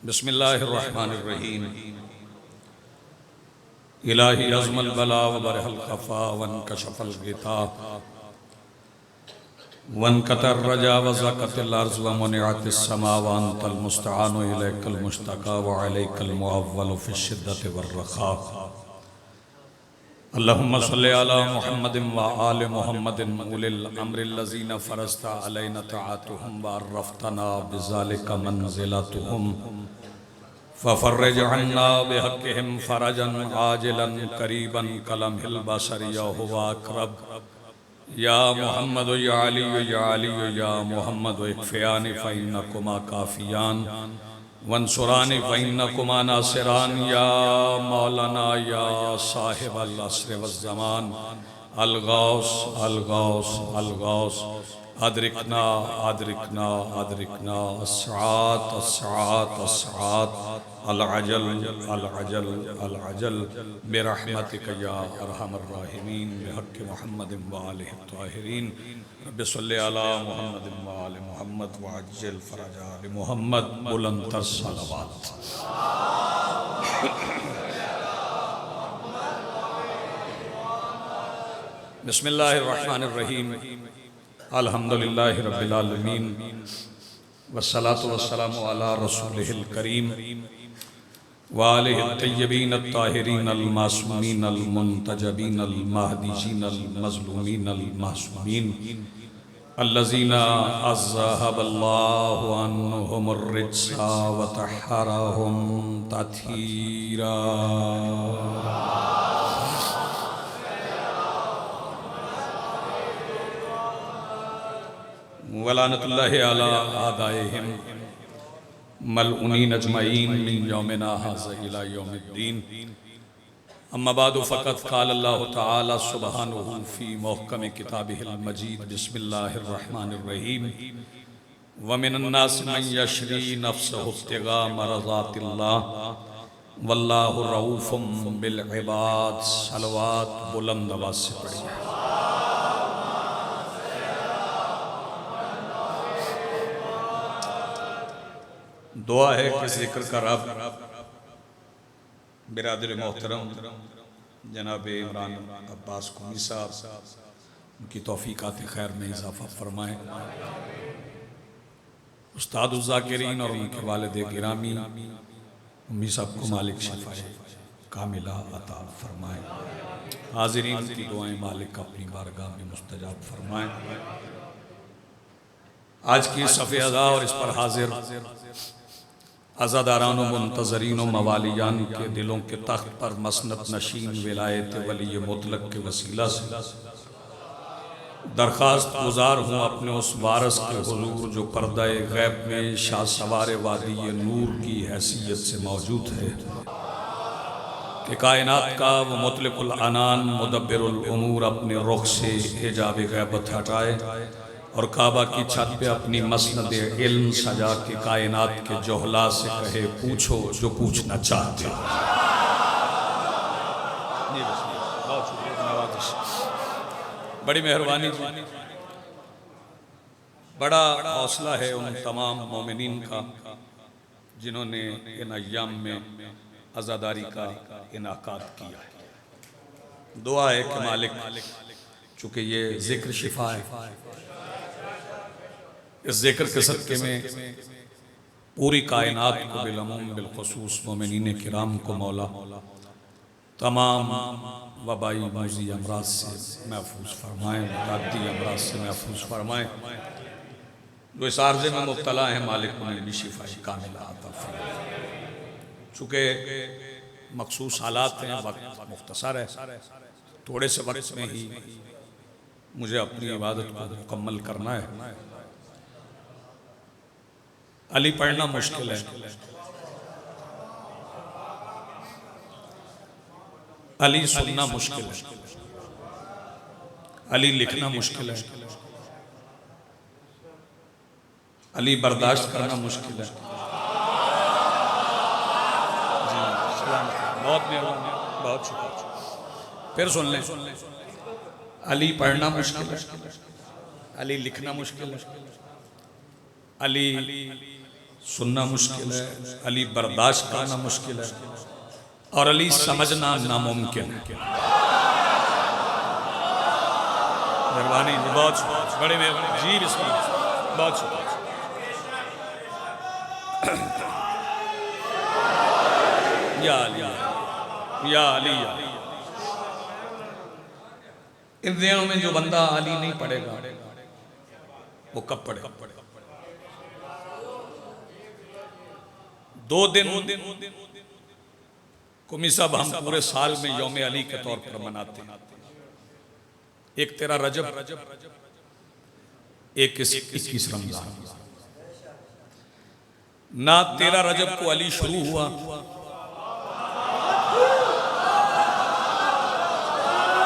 बिस्मिल्लाहिर्रहमानिर्रहीम। इलाही अज़मल बला व बरहल खफ़ा वन कशफ़ल गिता वन कतर रजा व ज़क़तिल अर्ज़ व मुनिअतिस समा व अंतल मुस्तआनु इलैकल मुश्तका व अलैकल मुअव्वलु फ़िश्शिद्दति वर्रख़ा। अल्लाहुम्मा सल्लि अला मुहम्मदिन व आलि मुहम्मदिन उलिल अम्रिल्लज़ीना फ़रज़ता अलैना तआतुहुम व अर्रफ़तना बिज़ालिका मंज़िलतहुम फ़फ़र्रिज अन्ना बिहक़्क़िहिम फ़रजन आजिलन क़रीबन कलमहिल बसरि या हुवा अक़रब या मुहम्मद या अली या मुहम्मद इक्फ़ियानी फ़इन्नकुमा काफ़ियान वंसुरानी फ़इन्नकुमा नासिरान या मौलाना या साहिबल अस्र वज़्ज़मान अल-गौस अल-गौस अल-गौस अदरिकना अदरिकना अदरिकना अस्सात अस्सात अस्सात अल-अजल अल-अजल अल-अजल बिरहमतिका या अरहमर राहिमीन बिहक़्क़ि मुहम्मदिन व आलिहि त्वाहिरीन। रब्बि सल्लि अला मुहम्मदिन व आलि मुहम्मद व अज्जिल फ़रजा आलि मुहम्मद बुलंदतर सलावत। बिस्मिल्लाहिर्रहमानिर्रहीम। अल्हम्दुलिल्लाहि रब्बिल आलमीन वस्सलातु वस्सलामु अला रसूलिहिल करीम व आलिहि तय्यबीन अत्ताहिरीन अल-मासूमीन अल-मुंतजबीन अल-महदीयीन अल-मज़लूमीन अल-मासूमीन अल्लज़ीना अज़हबल्लाहु अन्हुमुर रिज्सा व तह्हरहुम तत्हीरा। वलानतुल्लाहि अला आदाइहिम मलऊनीन अजमईन मिन यौमिना हाज़ा इला यौमिद्दीन। अम्मा बादु फ़क़द क़ाल अल्लाहु तआला सुब्हानहु फ़ी मुहकम किताबिहिल मजीद। बिस्मिल्लाहिर्रहमानिर्रहीम। व मिनन नासि मन यशरी नफ़्सहु इब्तिगा मरज़ातिल्लाह वल्लाहु रऊफ़ुम बिल इबाद। सलवात बुलंद आवाज़ से पढ़िए। दुआ है कि ज़िक्र का रब बिरादर मोहतरम जनाब इमरान अब्बास क़ुमी साहब उनकी तौफ़ीक़ात खैर में इजाफ़ा फरमाए। उस्तादुज़ ज़ाकिरीन और उनके वालिद गिरामी उम्मी साहब को मालिक शिफ़ाए कामिला अता फरमाए। हाज़िरीन की दुआएं मालिक अपनी बारगाह में मुस्तजाब फरमाए। आज की सफ़े अज़ा और इस पर हाजिर अज़ादारान मुंतज़रीन मवालियान के दिलों के तख्त पर मसनद नशीन विलायत वली मुतलक के वसीला से दरख्वास्त गुजार हूँ अपने उस वारस के हुज़ूर जो पर्दा गैब में शाह सवार वादी नूर की हैसियत से मौजूद है कि कायनात का वो मुतलकुल अनान मुदब्बिरुल उमूर अपने रुख से हिजाब गैबत हटाए और काबा की छत पे अपनी मसनद इल्म सजा के कायनात के जोहला से कहे पूछो जो पूछना चाहते हो। बड़ी मेहरबानी, बड़ा हौसला है उन तमाम मोमिनीन का जिन्होंने इन अय्याम में अज़ादारी का इनाकाद किया है। दुआ है कि मालिक चूँकि ये ज़िक्र शिफा है, इस ज़िक्र के सदक़े में पूरी कायनात को बिलअमूम बिलख़ुसूस मोमिनीन किराम को मौला तमाम वबाई मौज़ी अमराज से महफूज फरमाएँ, मुताद्दी अमराज से महफूज फरमाएँ। जो इस आर्ज़े में मुब्तला हैं मालिक उन्हें भी शिफ़ाए कामिला अता फरमाएँ। चूँकि मख़सूस हालात हैं, वक्त मुख्तसर है, थोड़े से वक्त में ही मुझे अपनी इबादत को मुकम्मल करना है। अली पढ़ना मुश्किल है, अली सुनना मुश्किल है, अली लिखना मुश्किल है, अली बर्दाश्त करना मुश्किल है। बहुत मेहरबानी, बहुत शुक्रिया। फिर सुन लें, अली पढ़ना मुश्किल है, अली लिखना मुश्किल है, अली सुनना मुश्किल है, अली बर्दाश्त करना मुश्किल है, और अली समझना नामुमकिन है। मेहरबानी, बहुत बड़े मेहरबानी जी, बिस्मिल्लाह, बहुत शुक्रिया। या अली, या अली, या अली। इन दिनों में जो बंदा अली नहीं पढ़ेगा वो कब पढ़ेगा? 2 दिन कुमी साहब हम पूरे साल में यौम अली के तौर पर मनाते हैं। एक 13 रजब, एक 21 रमजान। ना 13 रजब को अली शुरू हुआ,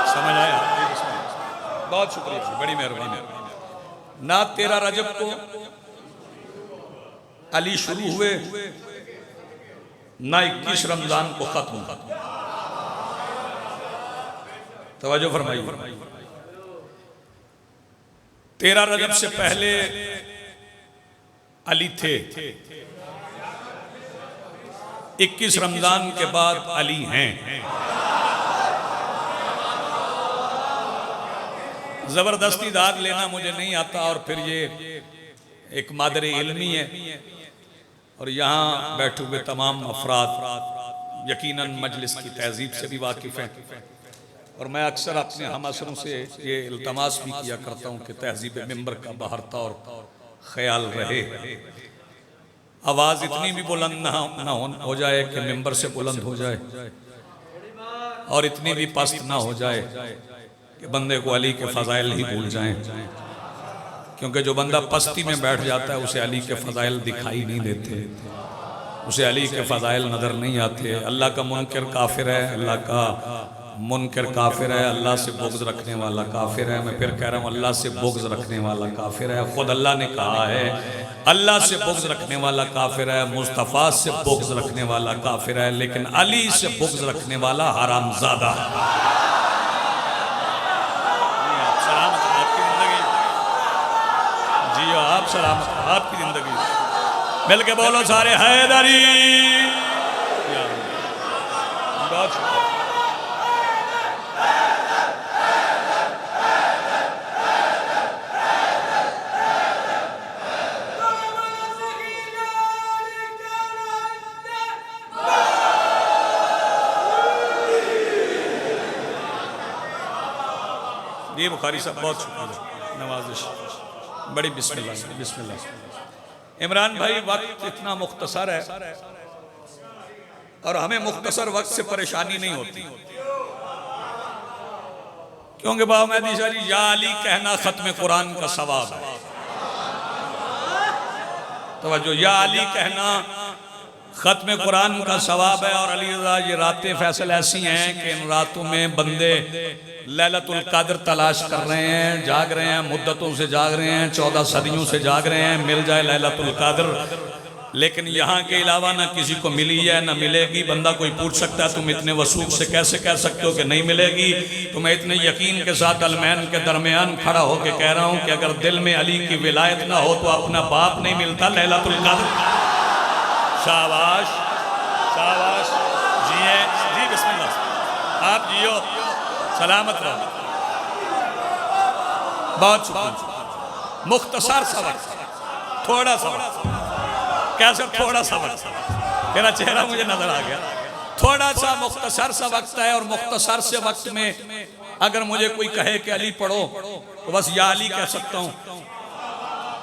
समझ आया? बहुत शुक्रिया, बड़ी मेहरबानी। ना 13 रजब को अली शुरू हुए, ना 21 रमजान को खत्म हुआ। तवज्जो फरमाइए। 13 रजब से पहले अली थे, 21 रमजान के बाद अली हैं। जबरदस्ती दाद लेना मुझे नहीं आता, और फिर ये एक मादरे इल्मी है, और यहाँ बैठे हुए तमाम अफराद यकीनन मजलिस की तहजीब से भी वाकिफ हैं। और मैं अक्सर अपने हम असरों से ये इल्तमास भी किया करता हूँ कि तहजीब मिंबर का बहरता और ख्याल रहे, आवाज़ इतनी भी बुलंद ना हो जाए कि मिंबर से बुलंद हो जाए, और इतनी भी पस्त ना हो जाए कि बंदे को अली के फ़ज़ाइल ही भूल जाएं। क्योंकि जो बंदा पस्ती में बैठ जाता है उसे अली के फ़ज़ाइल दिखाई नहीं देते, उसे अली के फ़ज़ाइल नज़र नहीं आते। अल्लाह का मुनकर काफिर है, अल्लाह का मुनकर काफिर है, अल्लाह से बुग़्ज़ रखने वाला काफिर है। मैं फिर कह रहा हूँ, अल्लाह से बुग़्ज़ रखने वाला काफिर है। खुद अल्लाह ने कहा है, अल्लाह से बुग़्ज़ रखने वाला काफिर है, मुस्तफ़ा से बुग़्ज़ रखने वाला काफिर है, लेकिन अली से बुग़्ज़ रखने वाला हरामज़ादा है। आप सलामत, आपकी जिंदगी। मिल के बोलो सारे हैदरी। ये बुखारी साहब बहुत शुक्रिया, नवाजिश बड़ी। बिस्मिल्लाह बिस्मिल्लाह। इमरान भाई, वक्त इतना मुख्तसर है और हमें मुख्तसर वक्त से परेशानी नहीं होती, क्योंकि बाबा मेहदी शाह जी, या अली कहना खत्म कुरान का सवाब है। तवज्जो, या अली कहना खत्म कुरान का सवाब है। और अली ये रातें फैसल ऐसी हैं कि इन रातों में बंदे लैलतुल कद्र तलाश कर रहे हैं, जाग रहे हैं, मुद्दतों से जाग रहे हैं, 14 सदियों से जाग रहे हैं, मिल जाए लैलतुल कद्र। लेकिन यहाँ के अलावा ना किसी को मिली है ना मिलेगी। बंदा कोई पूछ सकता है, तुम इतने वसूख से कैसे कह सकते हो कि नहीं मिलेगी? तो मैं इतने यकीन के साथ अलमैन के दरमियान खड़ा होकर कह रहा हूँ कि अगर दिल में अली की विलायत ना हो तो अपना बाप नहीं मिलता लैलतुल कद्र। शाबाश शाबाश, जिए जी, बिस्मिल्लाह, आप जियो, सलामत रहो। बहुत शुक्रिया। मुख्तसर सा वक्त, थोड़ा सा वक्त, कैसे थोड़ा सा वक्त, तेरा चेहरा मुझे नजर आ गया। थोड़ा सा मुख्तसर सा वक्त है, और मुख्तसर से वक्त में अगर मुझे कोई कहे कि अली पढ़ो तो बस या अली कह सकता हूँ।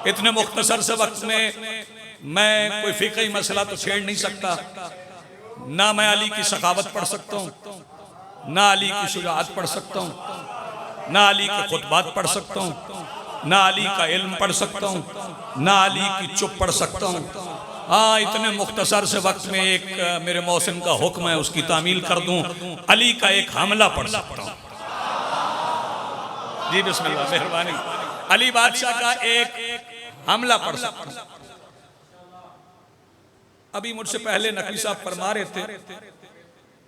इतने मुख्तसर से वक्त में मैं कोई फिक़ही मसला तो छेड़ नहीं सकता, ना मैं अली की सखावत पढ़ सकता हूँ, ना अली की शुजाअत पढ़ सकता हूँ, ना अली के खुतबात पढ़ सकता हूँ, ना अली का इल्म पढ़ सकता हूँ, ना अली की चुप पढ़ सकता हूँ। हाँ, इतने मुख्तसर से वक्त में एक मेरे मौसिन का हुक्म है, उसकी तामील कर दूँ। अली का एक हमला पढ़ सकता हूँ। जी बिस्मिल्लाह, मेहरबानी। अली बादशाह का एक हमला पढ़ सकता हूँ। अभी मुझसे पहले नकवी साहब फरमा रहे थे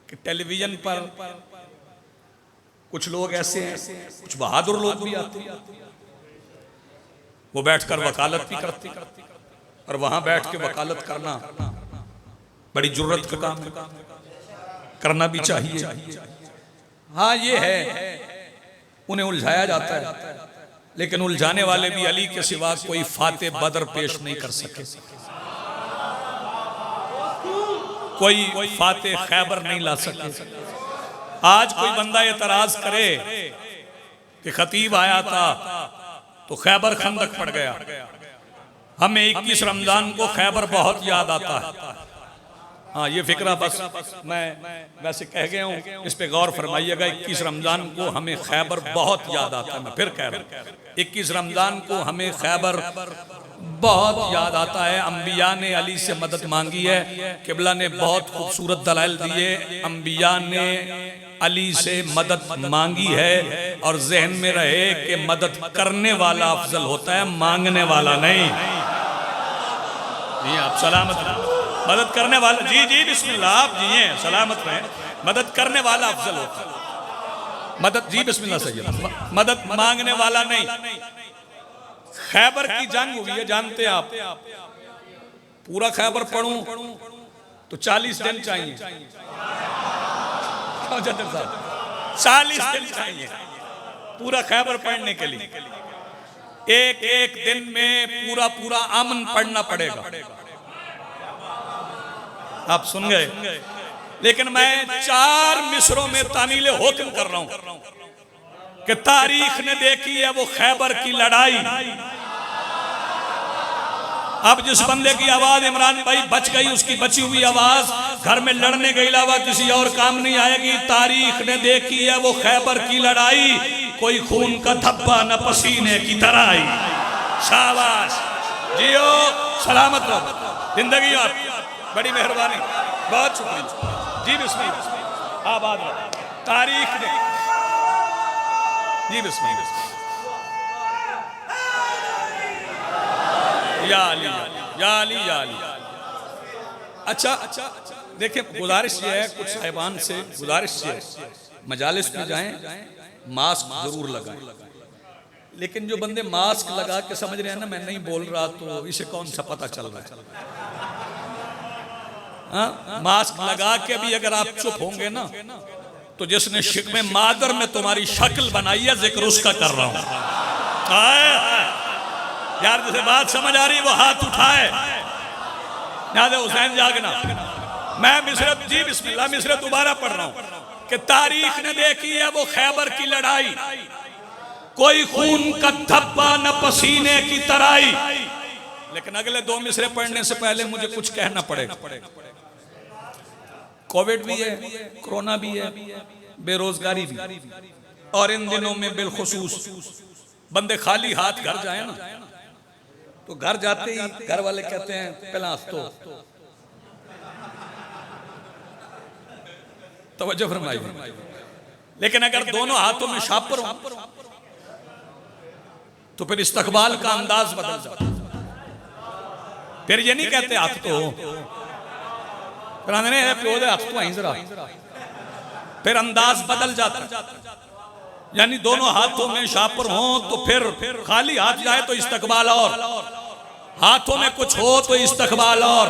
कि टेलीविजन पर कुछ लोग ऐसे हैं, कुछ बहादुर लोग भी आते हैं, वो बैठकर वकालत भी करते, और वहां बैठ के वकालत करना बड़ी जुर्रत का काम है, करना भी चाहिए। हाँ ये है, उन्हें उलझाया जाता है, लेकिन उलझाने वाले भी अली के सिवा कोई फाते बदर पेश नहीं कर सके, कोई फाते खैबर नहीं ला सके। आज कोई बंदा एतराज करे कि खतीब आया था तो खैबर खंदक पड़ गया, हमें 21 रमजान को खैबर बहुत याद आता है। हाँ ये फिक्रा बस मैं वैसे कह गया हूँ, इस पे गौर फरमाइएगा। 21 रमजान को हमें खैबर बहुत याद आता है। मैं फिर कह रहा हूँ 21 रमजान को हमें खैबर बहुत याद आता है। अंबिया ने अली से मदद मांगी है, किबला ने बहुत खूबसूरत दलाइल दिए। अंबिया ने अली से मदद मांगी है, और जहन में रहे कि मदद करने वाला अफजल होता है, मांगने वाला नहीं। जी आप सलामत रहें, मदद करने वाला, जी जी बिस्मिल्लाह, आप जिए सलामत रहें। मदद करने वाला अफजल होता है, मदद, जी बिस्मिल्लाह सही, मदद मांगने वाला नहीं। खैबर की जंग हुई है, जानते आप, पूरा खैबर पढ़ूं तो 40 दिन चाहिए, 40 दिन चाहिए पूरा खैबर पढ़ने के लिए। एक एक दिन में पूरा पूरा अमन पढ़ना पड़ेगा। आप सुन गए, लेकिन मैं 4 मिसरों में तामील हुक्म कर रहा हूं कि तारीख ने देखी है वो खैबर की लड़ाई। अब जिस बंदे की आवाज इमरान भाई बच गई, उसकी बची हुई आवाज घर में लड़ने के अलावा किसी और काम नहीं आएगी। तारीख ने देखी है वो खैबर की लड़ाई, कोई खून का धब्बा न पसीने की तरह आई। शाबाश, जियो सलामत रहो, जिंदगी आप, बड़ी मेहरबानी, बहुत शुक्रिया। जी बिस्मिल्लाह, आबाद रहो। तारीख ने, जी बिस्मिल्लाह, या अली या अली या अली। अच्छा देखिए, गुजारिश ये है, कुछ साहिबान से गुजारिश ये है, मजालिस में जाएं मास्क जरूर लगाएं। लेकिन जो बंदे मास्क लगा के समझ रहे हैं ना मैं नहीं बोल रहा, तो इसे कौन सा पता चल रहा है? हाँ, मास्क लगा के भी अगर आप चुप होंगे ना, तो जिसने शिकवे मादर में तुम्हारी शक्ल बनाई है, जिक्र उसका कर रहा हूं। यार जिसे बात समझ आ रही वो हाथ उठाए। याद है हुसैन जागना। मैं मिसरत, जी बिस्मिल्लाह, मिसरत दोबारा पढ़ रहा हूं कि तारीख ने देखी है वो खैबर की लड़ाई, कोई खून का धब्बा न पसीने की तराई। लेकिन अगले 2 मिसरे पढ़ने से पहले मुझे कुछ कहना पड़ेगा। कोविड भी है, कोरोना भी है, बेरोजगारी भी, और इन दिनों में बिलखुसूस बंदे खाली हाथ घर जाए ना, तो घर जाते ही घर वाले कहते हैं पहला तवज्जो फरमाइए। लेकिन अगर दोनों हाथों में शापर हो तो फिर इस्तकबाल का अंदाज बदल जाता। फिर ये नहीं कहते हाथ तो फिर अंदाज बदल जाता। यानी दोनों हाथों में शापर हो तो फिर खाली हाथ जाए तो इस्तकबाल और, हाथों में कुछ हो तो इस्तकबाल और।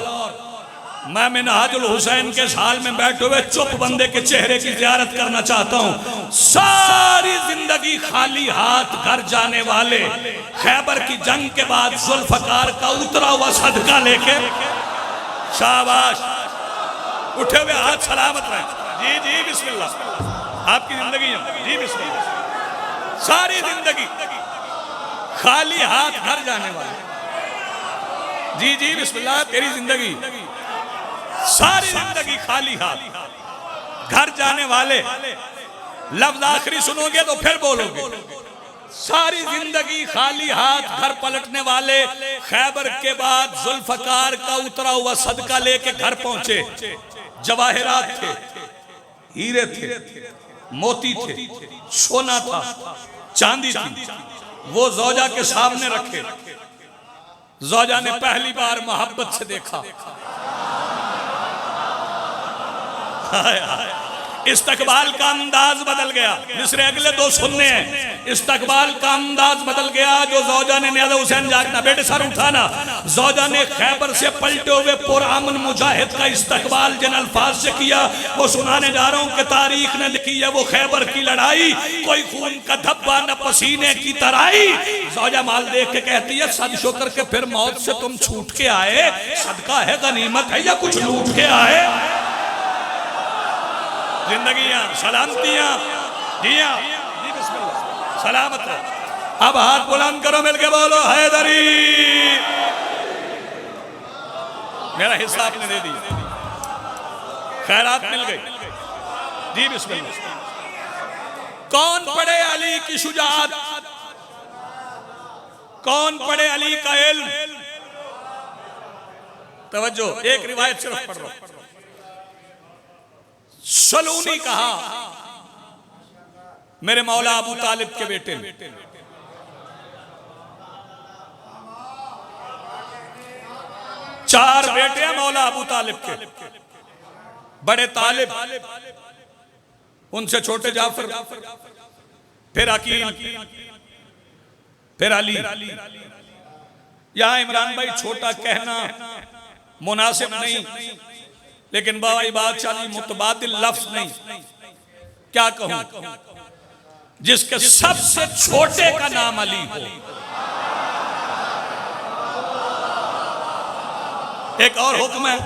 मैं मिनहाजुल हुसैन के साल में बैठे हुए चुप बंदे के चेहरे की ज़ियारत करना चाहता हूँ। सारी जिंदगी खाली हाथ घर जाने वाले, खैबर की जंग के बाद जुल्फकार का उतरा हुआ सदका लेके, शाबाश, उठे हुए हाथ सलामत रहे। जी जी बिस्मिल्लाह, आपकी जिंदगी है, जी बिस्मिल्लाह। सारी जिंदगी खाली हाथ घर जाने वाले, जी जी बिस्मिल्लाह, तेरी जिंदगी सारी जिंदगी खाली हाथ घर जाने वाले। लफ्ज आखिरी सुनोगे तो फिर बोलोगे। सारी जिंदगी खाली हाथ घर पलटने वाले, खैबर के बाद जुल्फकार का उतरा हुआ सदका लेके घर पहुंचे। जवाहिरात थे, हीरे थे, मोती थे, सोना था, चांदी थी, वो जोजा के सामने रखे। जोजा ने पहली बार मोहब्बत से देखा। इस्तकबाल का अंदाज बदल गया। मिसरे अगले दो सुनने हैं। इस्तकबाल का अंदाज बदल गया। जो जौजा ने न्याज़ हुसैन जागना, बेटे सर उठाना। जौजा ने खैबर से पलटे हुए पुरअमन मुजाहिद का इस्तकबाल जिन अल्फाज से किया वो सुनाने जा रहा हूँ कि तारीख ने लिखी है। वो खैबर की लड़ाई कोई खून का धब्बा न पसीने की तराई। जौजा माल देख के कहती है सद शुक्र के फिर मौत से तुम छूट के आए, सदका है गनीमत है या कुछ लूट के आए। जिंदगियां सलामतियां दिया सलामत रहो। अब हाथ बुलंद करो, मिलके बोलो हैदरी। मेरा हिस्सा आपने दे दिया, खैरात मिल गई जी। बिस्मिल्लाह। कौन पढ़े अली की शुजाअत, कौन पढ़े अली का इल्म। तवज्जो, एक रिवायत सिर्फ पढ़ रहा हूं। सलूनी कहा मेरे मौला अबू तालिब के बेटे ने, चार बेटे हैं मौला अबू तालिब के। बड़े तालिब, उनसे छोटे जाफर, फिर अकील, फिर अली। यहां इमरान भाई छोटा कहना मुनासिब नहीं, लेकिन बाबा बादशाह मुतबादिल लफ्ज नहीं। क्या कहूं, जिसके सबसे छोटे का नाम अली हो। एक और हुक्म है,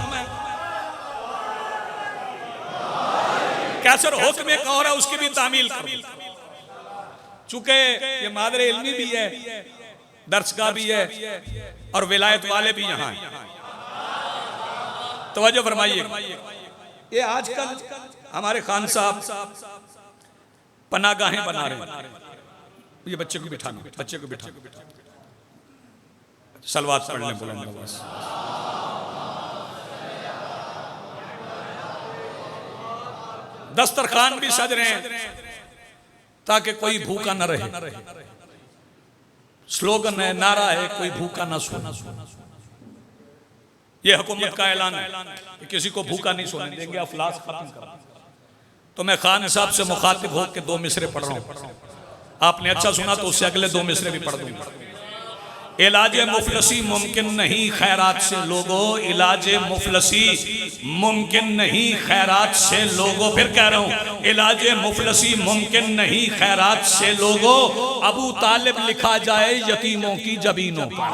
कैसर हुक्म एक और है, उसकी भी तामील करो। चूंकि ये मादर इल्मी भी है, दर्सगाह भी है और विलायत वाले भी यहाँ हैं। तवज्जो फरमाइए। ये आजकल हमारे खान साहब पनागाहें बना रहे हैं। ये बच्चे को बिठाना, बच्चे को बिठाना, सलवात पढ़ने बुलंद आवाज। दस्तरखान भी सज रहे हैं ताकि कोई भूखा न रहे। स्लोगन है, नारा है, कोई भूखा ना सोना। ये हुकूमत का ऐलान है कि किसी को भूखा नहीं सोने देंगे, अफलास खत्म कर। तो मैं खान साहब से मुखातिब होकर दो मिसरे पढ़ रहा हूं। आपने अच्छा सुना तो उससे अगले दो मिसरे भी पढ़ दूंगा। इलाजे मुफलसी मुमकिन नहीं खैरात से लोगो, इलाजे मुफलसी मुमकिन नहीं खैरात से लोगो। फिर कह रहा हूं, इलाजे मुफलसी मुमकिन नहीं खैरात से लोगो। अबू तालिब लिखा जाए यतीमों की जबीनों पर।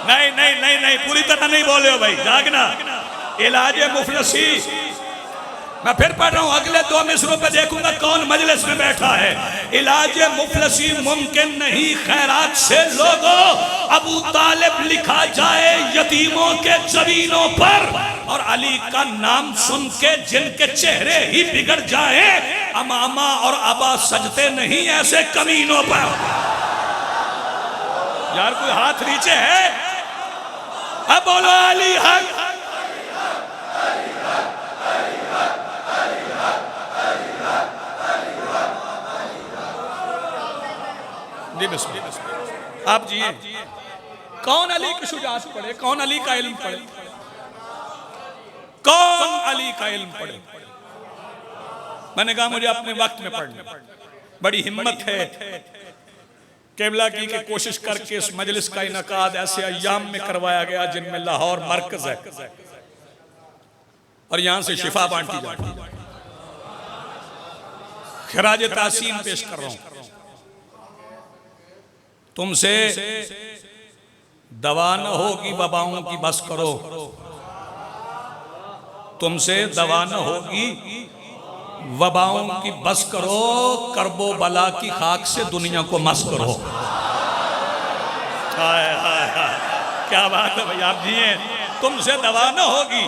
नहीं नहीं नहीं नहीं, पूरी तरह नहीं बोले हो भाई, जागना। इलाजे मुफलसी, मैं फिर पढ़ रहा हूं, अगले दो मिसरों पे देखूंगा कौन मजलिस में बैठा है। इलाजे मुफलसी मुमकिन नहीं खैरात से लोगो, अबू तालिब लिखा जाए यतीमों के जबीनों पर। और अली का नाम सुन के जिनके चेहरे ही बिगड़ जाए, अमामा और अबा सजते नहीं ऐसे कमीनों पर। यार कोई हाथ नीचे है? अब बोलो अली हक। आप जिए। कौन अली की शुजाअत पढ़े, कौन अली का इल्म पढ़े, कौन अली का इल्म पढ़े। मैंने कहा मुझे अपने वक्त में पढ़ना। बड़ी हिम्मत है केबला की के कोशिश करके इस मजलिस का इनकाद ऐसे अय्याम में करवाया गया जिनमें लाहौर मरकज है और यहां से शिफा बांटी जाती है। खिराज तासीम पेश कर रहा हूं। तुमसे दवा न होगी वबाओं की बस करो, तुमसे दवा न होगी वबाओं की बस करो, करबो बला की खाक से दुनिया को मस करो। हाय हाय हाय, क्या बात है भाई, आप जिए। तुमसे दवा न होगी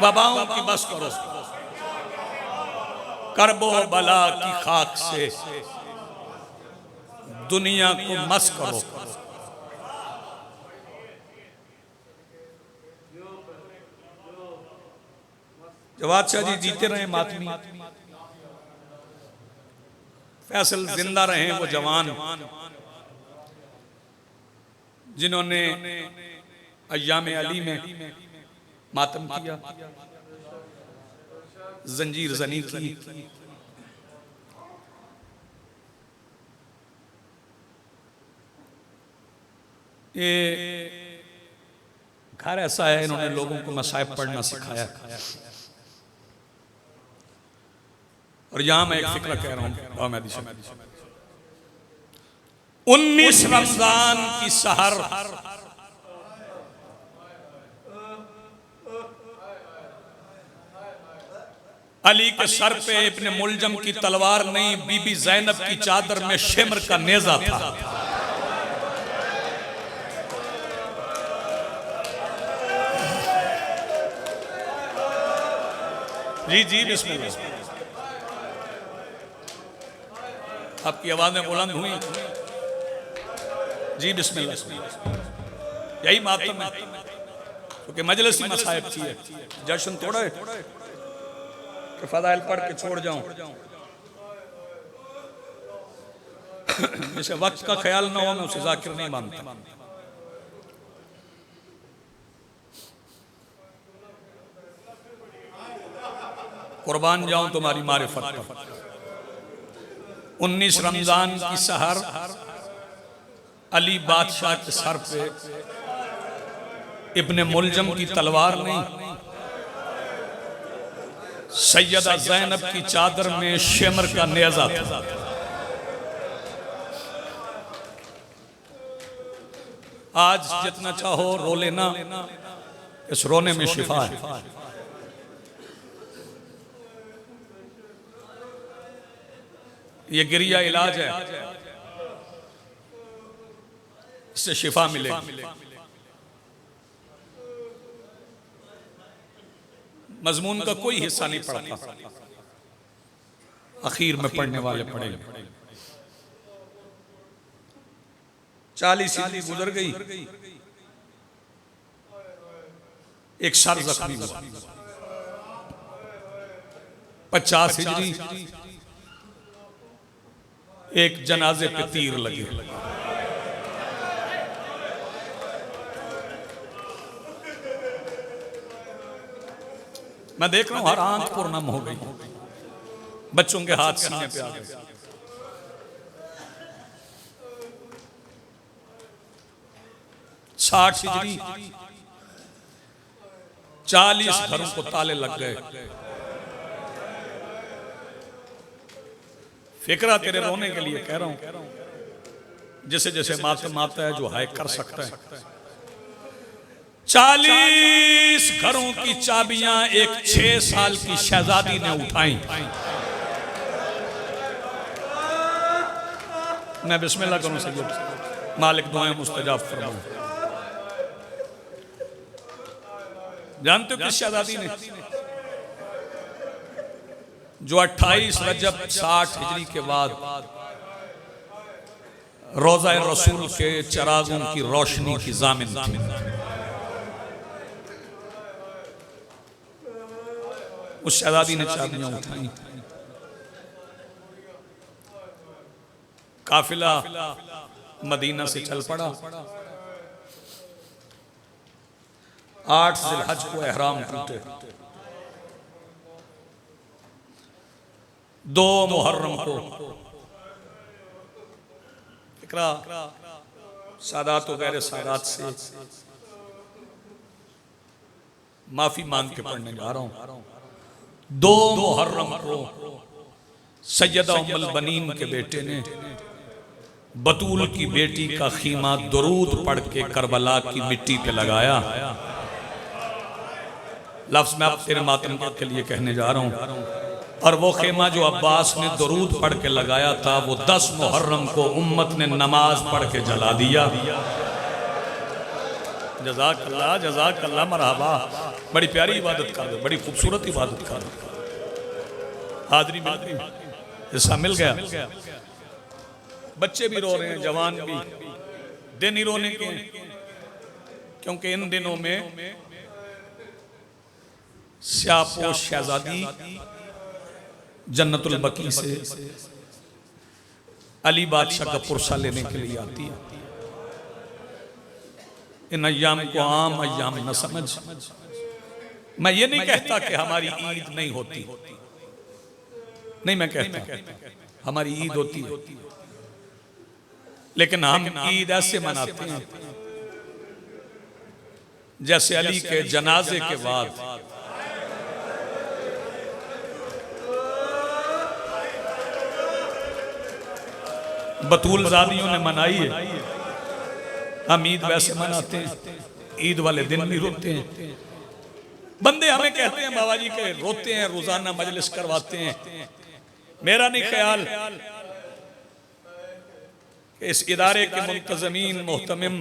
वबाओं की बस करो, करबो बला की खाक से दुनिया को मस करो। जवाद शाह जी जीते रहे मातमी, फैसल जिंदा रहे वो जवान जिन्होंने अय्याम अली में मातम किया, जंजीर जनी की। ये घर ऐसा है, इन्होंने लोगों को मसाइब पढ़ना सिखाया। और यहां मैं एक फिक्र कह रहा हूं, 19 रमजान की सहर अली के सर पे इब्ने मुलजम की तलवार नहीं, बीबी ज़ैनब की चादर में शिमर का नेजा था। जी जी बिस्मिल्लाह। आपकी आवाजें बुलंद हुई। जी बिस्मिल्लाह। यही मातम है, क्योंकि मजलिस मसाइब की है। जश्न थोड़ा है कि फदाइल पढ़ के छोड़ जाऊं। जिसे वक्त का ख्याल ना हो, मैं उसे जाकिर नहीं मानता। कुर्बान जाऊं तुम्हारी मारिफत पर। 19 रमजान की सहर अली बादशाह के सर पे इब्ने मुलजम की तलवार नहीं, सैयदा ज़ैनब की चादर में शिमर का नेजा था। आज जितना चाहो रो लेना, इस रोने में शिफा है। ये गिरिया इलाज है, इससे शिफा मिलेगी। मजमून का कोई हिस्सा नहीं पढ़ता, आखिर में पढ़ने वाले पढ़ेंगे। 40 हिजरी गुजर गई, एक सर जख्मी हुआ। 50 हिजरी एक जनाजे पे तीर लगे। मैं देख रहा हूं हर आंख पुरनम हो गई, बच्चों के हाथ सीने पे आ गए। 60 हिजरी 40 घरों को ताले लग गए। फिक्रा तेरे रोने के लिए कह रहा हूं, जैसे जैसे मातम आता है जो हाय कर सकता है। 40 घरों की चाबियां एक 6 साल की शहजादी ने उठाई। मैं बिस्मिल्लाह करूं सैयद, मालिक दुआएं मुस्तजाब फरमाए। जानते हो किस शहजादी ने? जो 28 रजब 60 हिजरी के बाद रोज़ा रसूल के चरागों की रोशनी की जामिन थी। उस शहजादी ने चाबियां उठाई। काफिला मदीना से चल पड़ा। 8 ज़िलहज को एहराम टूटे। 2 मुहर्रम को इकरा सादात वगैरह सादात से माफी मांग के पढ़ने जा रहा हूं। 2 मुहर्रम को सैयदा उम्मुल बनीन के बेटे ने बतूल की बेटी का खीमा दुरूद पढ़ के करबला की मिट्टी पे लगाया। लफ्ज मैं अब तेरे मातम के लिए कहने जा रहा हूं। और वो खेमा जो अब्बास ने दुरूद पढ़ के लगाया था, वो 10 मुहर्रम को उम्मत ने नमाज पढ़ के जला दिया। जज़ाकल्लाह जज़ाकल्लाह मरहबा। बड़ी प्यारी इबादत कर दो, बड़ी खूबसूरत इबादत कर दो। हाज़री मिल गई, हिस्सा मिल गया। बच्चे भी रो रहे हैं, जवान भी। दिन ही रोने के, क्योंकि इन दिनों में स्यापोश शहजादी जन्नतुल बकी से अली बादशाह का पुरसा लेने के लिए आती है। इन अय्याम को आम अय्याम न समझ, मैं ये नहीं कहता कि हमारी ईद नहीं होती, नहीं मैं कहता हमारी ईद होती है, लेकिन हम ईद ऐसे मनाते हैं जैसे अली के जनाजे के बाद बतूल ज़ादियों ने मनाई है, हम ईद वैसे मनाते हैं। ईद वाले दिन भी रोते हैं। बंदे हमें कहते हैं बाबा जी के रोते हैं, रोजाना मजलिस करवाते हैं। मेरा नहीं ख्याल इस इदारे के मुंतज़मीन मोहतमिम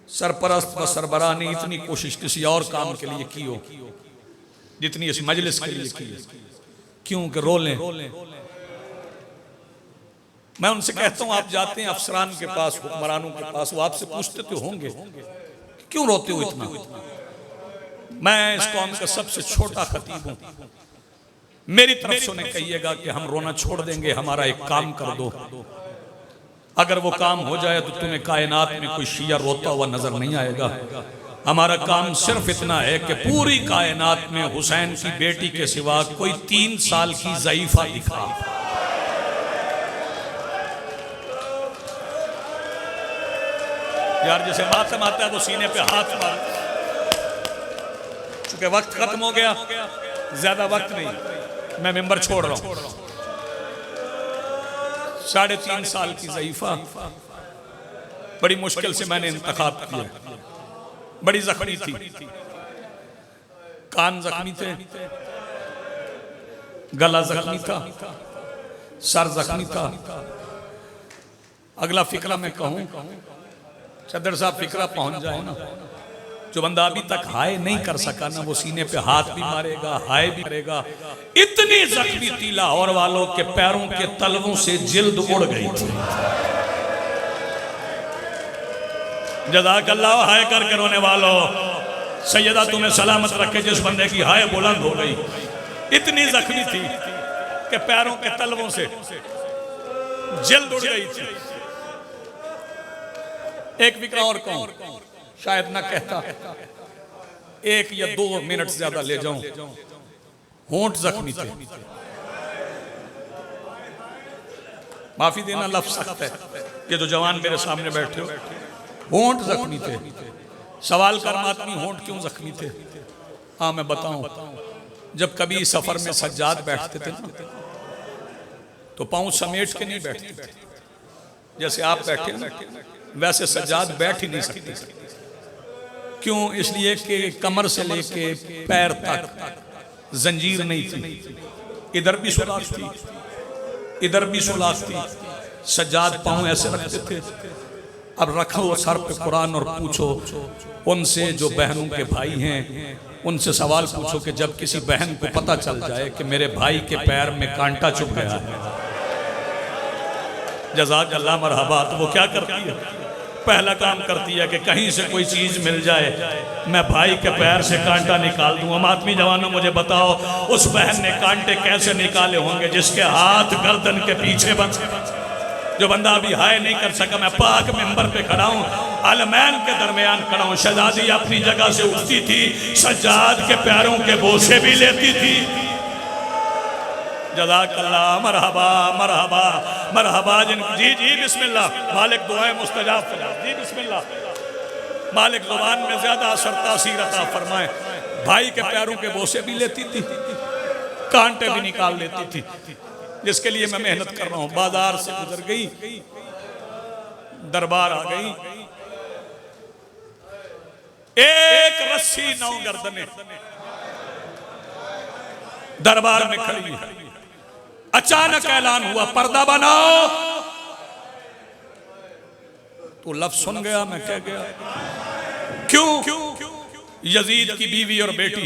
सरपरस्त व सरबराह ने इतनी कोशिश किसी और काम के लिए की हो जितनी इस मजलिस के लिए की। क्यों कि रोलें। मैं उनसे कहता हूं, आप जाते हैं अफसरान के पास, हुक्मरानों के पास, वो आपसे पूछते तो होंगे क्यों रोते हो इतना। मैं इस कौम का सबसे छोटा खतीब हूं, मेरी तरफ से उन्हें कहिएगा कि हम रोना छोड़ देंगे, हमारा एक काम कर दो। अगर वो काम हो जाए तो तुम्हें कायनात में कोई शिया रोता हुआ नजर नहीं आएगा। हमारा काम सिर्फ इतना है कि पूरी कायनात में हुसैन की बेटी के सिवा कोई 3 साल की ज़ईफा दिखा। यार जैसे मातम आता है वो सीने पे हाथ मार। चूंकि वक्त खत्म हो गया, ज्यादा वक्त नहीं, मैं मिंबर छोड़ रहा हूं। 3.5 साल की ज़ईफा, बड़ी मुश्किल से मैंने इंतखाब किया। बड़ी जख्मी थी, कान जख्मी थे, गला जख्मी था, सर जख्मी था। अगला फिक्रा मैं कहूं, सदर साहब फिक्रा पहुंच जाए ना, जो बंदा अभी तक हाय नहीं कर सका ना, वो सीने पे हाथ भी मारेगा, हाय भी करेगा। इतनी जख्मी थी लाहौर वालों के पैरों के तलवों से जिल्द उड़ गई थी। जज़ाकल्लाह हाय करके रोने वालों, सैयदा तुम्हें सलामत रखे जिस बंदे की हाय बुलंद हो गई। इतनी जख्मी थी कि पैरों के तलवों से जिल्द उड़ गई थी। एक फिक्रा और कहूं, शायद ना कहता, 1 या 2 मिनट ज्यादा ले जाऊं। होंठ जख्मी थे, माफी देना लफ्ज सख्त है, ये जो जवान मेरे सामने बैठे हो, होंठ जख्मी थे। सवाल कर आदमी होंठ क्यों जख्मी थे? हाँ मैं बताऊं, जब कभी सफर में सज्जाद बैठते थे ना, तो पांव समेट के नहीं बैठते थे जैसे आप बैठे ना, वैसे सज्जाद बैठ ही नहीं सकते। क्यों? इसलिए कि कमर से लेके पैर तक जंजीर नहीं थी, इधर भी सुलाख थी, इधर भी सुलाख थी। सज्जाद पांव ऐसे रखते थे। अब रखो सर पे कुरान और पूछो उनसे, जो बहनों के भाई हैं, उनसे सवाल पूछो कि जब किसी बहन को पता चल जाए कि मेरे भाई के पैर में कांटा चुभ गया है, जज़ाकल्लाह मरहबा, तो वो क्या करती है? पहला काम करती है कि कहीं से कोई चीज मिल जाए, मैं भाई के पैर से कांटा निकाल दूं। हम आदमी जवानों मुझे बताओ, उस बहन ने कांटे कैसे निकाले होंगे जिसके हाथ गर्दन के पीछे बंद। जो बंदा अभी हाय नहीं कर सका, मैं पाक मिंबर पे खड़ा हूँ, आलमैन के दरमियान खड़ा हूँ। शहजादी अपनी जगह से उठती थी, सज्जाद के पैरों के बोसे भी लेती थी। जज़ाकल्लाह मरहबा मरहबा मरहबा। जी जी बिस्मिल्लाह, मालिक दुआएं मुस्तजाब फरमा। जी बिस्मिल्लाह, मालिक ज़ुबान में ज्यादा असर तासीर अता फरमाए। भाई के पैरों के बोसे भी लेती थी, कांटे भी निकाल लेती थी, जिसके लिए मैं मेहनत कर रहा हूं। बाजार से गुजर गई, दरबार आ गई, एक रस्सी 9 गर्दने दरबार में खड़ी है। अचानक ऐलान हुआ, पर्दा बनाओ। तो लफ्ज सुन गया, मैं कह गया क्यों? यजीद की बीवी और बेटी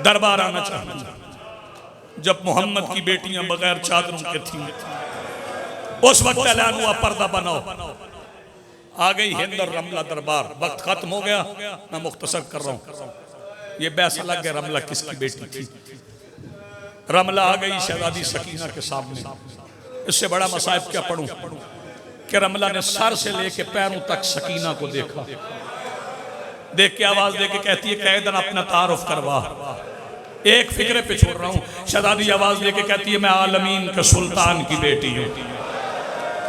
दरबार आना चाहती। जब मोहम्मद की बेटियां बगैर चादरों के थीं, उस वक्त ऐलान हुआ पर्दा बनाओ। आ गई हिंद और रमला दरबार। वक्त खत्म हो गया, मैं मुख्तसर कर रहा हूं। ये बहस लग गया रमला किसकी बेटी थी। रमला आ गई शहजादी सकीना के सामने। इससे बड़ा मसाइब क्या पढ़ूं कि रमला ने सर से लेके पैरों तक सकीना को देखा। देख के आवाज दे के कहती है कैदन अपना तारुफ करवा। एक फिक्रे पे छोड़ रहा हूँ। शहजादी आवाज दे के कहती है मैं आलमीन के सुल्तान की बेटी हूँ।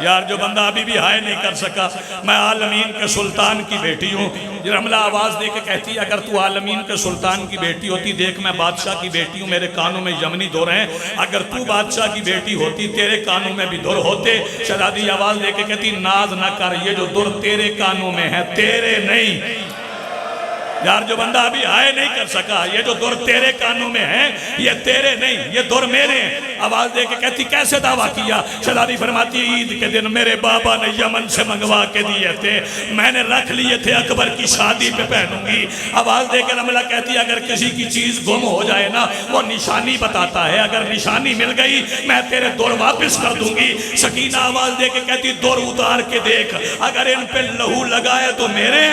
यार जो बंदा अभी भी हाय नहीं कर सका, मैं आलमीन के सुल्तान की बेटी हूँ। रमला आवाज दे के कहती है अगर तू आलमीन के सुल्तान की बेटी होती, देख मैं बादशाह की बेटी हूँ, मेरे कानों में यमनी दुर हैं, अगर तू बादशाह की बेटी होती तेरे कानों में भी दुर होते। शहजादी आवाज दे के कहती नाज ना कर, ये जो दुर तेरे कानों में है तेरे नहीं। यार जो बंदा अभी हाय नहीं कर सका, ये जो दुर तेरे कानों में है ये तेरे नहीं, ये दुर मेरे हैं। आवाज दे के कहती कैसे दावा किया? शहजादी फरमाती ईद के दिन मेरे बाबा ने यमन से मंगवा के दिए थे, मैंने रख लिए थे, अकबर की शादी पे पहनूंगी। आवाज दे के रमला कहती अगर किसी की चीज गुम हो जाए ना, वो निशानी बताता है, अगर निशानी मिल गई मैं तेरे दुर वापिस कर दूंगी। सकीना आवाज दे के कहती दुर उतार के देख, अगर इन पे लहू लगाए तो मेरे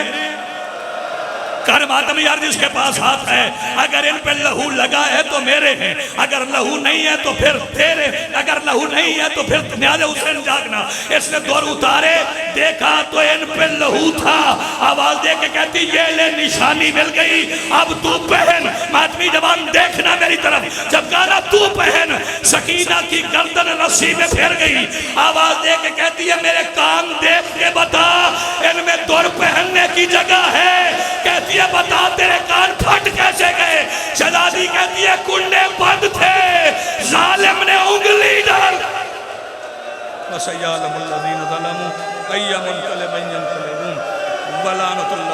कर मातम यार जिसके पास हाथ है, अगर इन पे लहू लगा है तो मेरे हैं, अगर लहू नहीं है तो फिर तेरे, अगर लहू नहीं है तो फिर न्याज़ हुसैन जागना। इसने दौर उतारे, देखा तो इन पे लहू था। आवाज दे के कहती ये ले निशानी मिल गई, अब तू पहन। मातमी जवान देखना मेरी तरफ, जब गाना तू पहन, सकीना की गर्दन रस्सी में फिर गई। आवाज दे के कहती है मेरे कान देख के बता इनमें दौर पहनने की जगह है। कहती है बता तेरे कान फट कैसे गए? शहजादी कहती है कुंडे बंद थे, जालिम ने उंगली डाल। वसय्यालमुल्लज़ीना ज़लमू अय्यमुल कलबैन यंक़लिबून वलानतुल्लाह